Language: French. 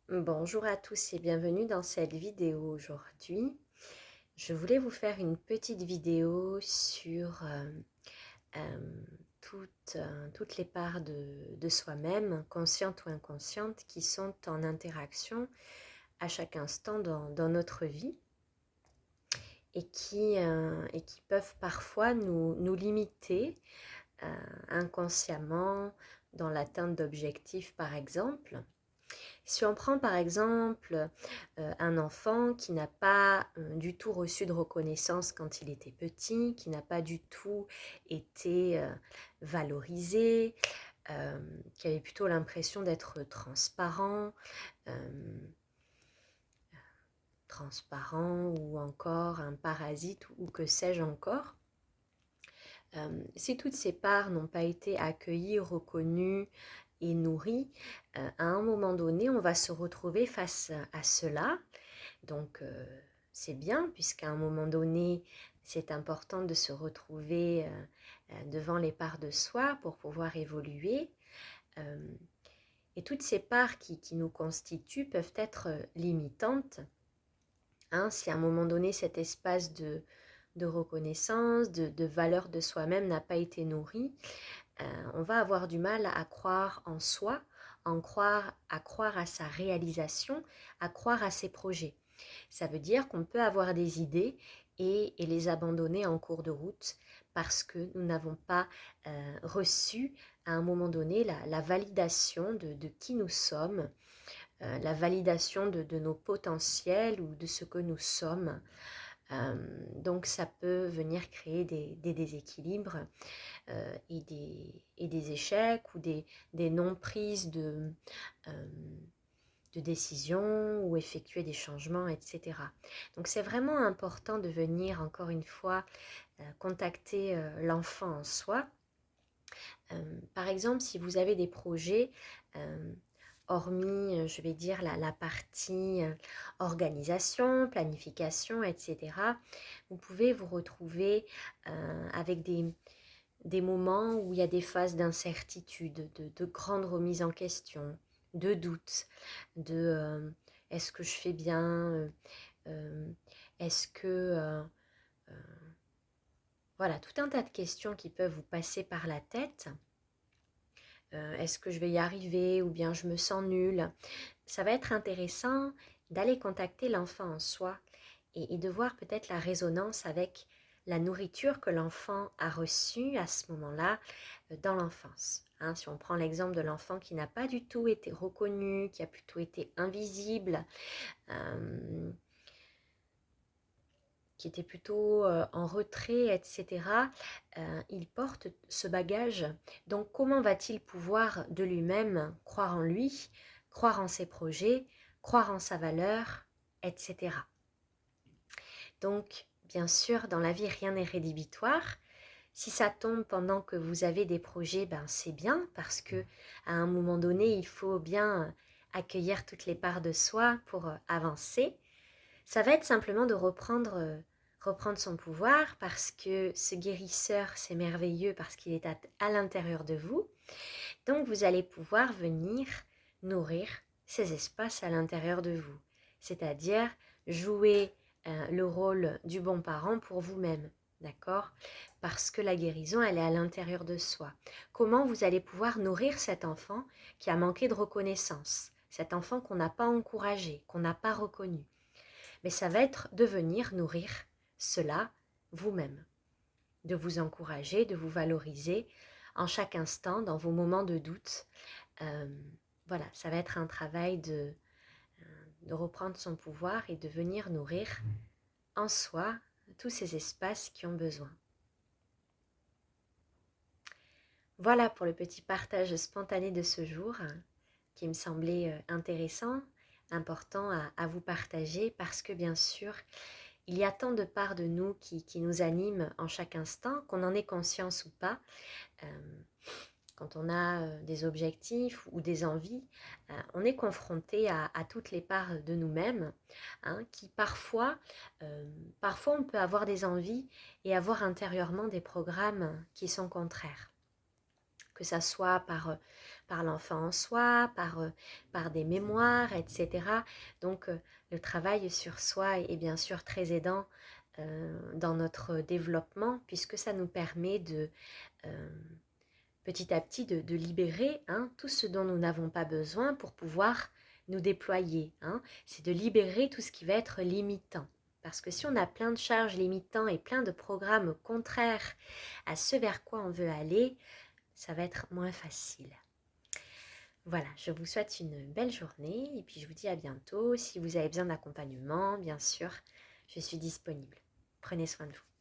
Bonjour à tous et bienvenue dans cette vidéo aujourd'hui. Je voulais vous faire une petite vidéo sur euh, toutes les parts de soi-même, conscientes ou inconscientes, qui sont en interaction à chaque instant dans notre vie et qui peuvent parfois nous limiter inconsciemment dans l'atteinte d'objectifs par exemple. Si on prend par exemple un enfant qui n'a pas du tout reçu de reconnaissance quand il était petit, qui n'a pas du tout été valorisé, qui avait plutôt l'impression d'être transparent ou encore un parasite ou que sais-je encore. Si toutes ces parts n'ont pas été accueillies, reconnues et nourries, à un moment donné, on va se retrouver face à cela. Donc, c'est bien, puisqu'à un moment donné, c'est important de se retrouver devant les parts de soi pour pouvoir évoluer. Euh, et toutes ces parts qui nous constituent peuvent être limitantes. Si à un moment donné, cet espace de reconnaissance, de valeur de soi-même n'a pas été nourri, on va avoir du mal à croire en soi, à croire à sa réalisation, à croire à ses projets. Ça veut dire qu'on peut avoir des idées et les abandonner en cours de route parce que nous n'avons pas reçu à un moment donné la validation de qui nous sommes, la validation de nos potentiels ou de ce que nous sommes. Donc ça peut venir créer des déséquilibres et des échecs ou des non-prises de décisions ou effectuer des changements, etc. Donc c'est vraiment important de venir encore une fois contacter l'enfant en soi. Par exemple, si vous avez des projets, hormis, je vais dire, la partie organisation, planification, etc., vous pouvez vous retrouver avec des moments où il y a des phases d'incertitude, de grande remise en question, de doute, de est-ce que je fais bien, euh, est-ce que... voilà, tout un tas de questions qui peuvent vous passer par la tête. Est-ce que je vais y arriver ou bien je me sens nulle? Ça va être intéressant d'aller contacter l'enfant en soi et de voir peut-être la résonance avec la nourriture que l'enfant a reçue à ce moment-là dans l'enfance. Si on prend l'exemple de l'enfant qui n'a pas du tout été reconnu, qui a plutôt été invisible, euh, qui était plutôt en retrait, etc., il porte ce bagage. Donc comment va-t-il pouvoir de lui-même croire en lui, croire en ses projets, croire en sa valeur, etc. Donc, bien sûr, dans la vie, rien n'est rédhibitoire. Si ça tombe pendant que vous avez des projets, ben c'est bien parce que à un moment donné, il faut bien accueillir toutes les parts de soi pour avancer. Ça va être simplement de reprendre son pouvoir parce que ce guérisseur, c'est merveilleux parce qu'il est à l'intérieur de vous. Donc, vous allez pouvoir venir nourrir ces espaces à l'intérieur de vous. C'est-à-dire jouer le rôle du bon parent pour vous-même. D'accord? Parce que la guérison, elle est à l'intérieur de soi. Comment vous allez pouvoir nourrir cet enfant qui a manqué de reconnaissance? Cet enfant qu'on n'a pas encouragé, qu'on n'a pas reconnu. Mais ça va être de venir nourrir cela vous-même, de vous encourager, de vous valoriser en chaque instant dans vos moments de doute. Euh, voilà, ça va être un travail de reprendre son pouvoir et de venir nourrir en soi tous ces espaces qui ont besoin. Voilà pour le petit partage spontané de ce jour qui me semblait intéressant, important à vous partager parce que bien sûr, il y a tant de parts de nous qui nous animent en chaque instant, qu'on en ait conscience ou pas. Quand on a des objectifs ou des envies, on est confronté à toutes les parts de nous-mêmes, qui parfois on peut avoir des envies et avoir intérieurement des programmes qui sont contraires. que ça soit par l'enfant en soi, par des mémoires, etc. Donc, le travail sur soi est bien sûr très aidant dans notre développement, puisque ça nous permet de euh, petit à petit de libérer tout ce dont nous n'avons pas besoin pour pouvoir nous déployer. C'est de libérer tout ce qui va être limitant. Parce que si on a plein de charges limitantes et plein de programmes contraires à ce vers quoi on veut aller, ça va être moins facile. Voilà, je vous souhaite une belle journée et puis je vous dis à bientôt. Si vous avez besoin d'accompagnement, bien sûr, je suis disponible. Prenez soin de vous.